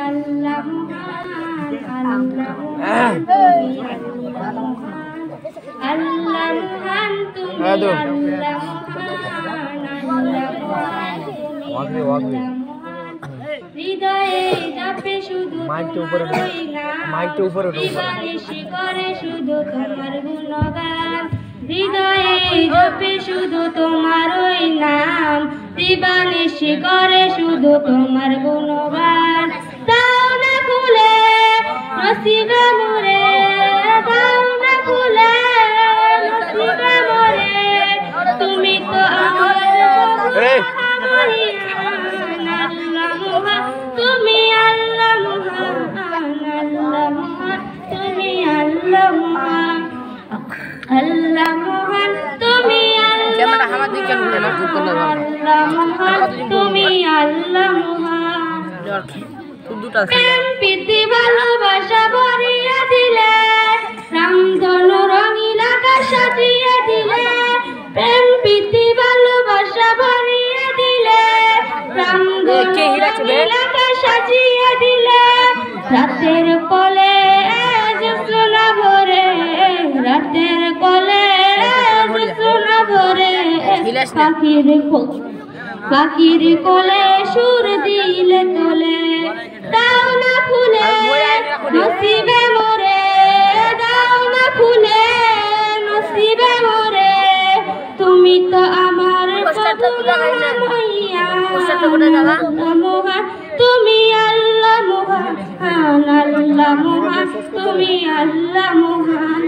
আল্লাহ মহান, আল্লাহ মহান, আল্লাহ মহান, তুমি আল্লাহ মহান, আল্লাহ মহান, তুমি আল্লাহ মহান। হৃদয়ে জপে শুধু তোমারই নাম, দিবানিশি করে শুধু তোমার গুণগান। হৃদয়ে জপে শুধু তোমারই নাম, দিবানিশি করে শুধু তোমার গুণগান। দাও না খুলে নসিবে মোরে, দাও না খুলে নসিবে মোরে, তুমি তো আমার তুমি আল্লাহ মহান, আল্লাহ মহান, তুমি আল্লাহ মহান, আল্লাহ মহান, তুমি আল্লাহ মহান, তুমি আল্লাহ মহান। প্রেম প্রীতি ভালোবাসা ভরিয়ে দিলে, রামধনু রঙিন আকাশ সাজিয়ে দিলে, প্রেম প্রীতি ভালোবাসা ভরিয়ে দিলে, রামধনু রঙিন আকাশ সাজিয়ে দিলে। রাতের কোলে জোছনা ভরে, রাতের কোলে জোছনা ভরে, পাখির কোলে সুর দিলে তোলে। দাও না খুলে নসিবে মোরে, দাও না খুলে নসিবে মোরে, তুমি তো আমার মহান, তুমি আল্লাহ মহান, আল্লাহ মহান, তুমি আল্লাহ মহান।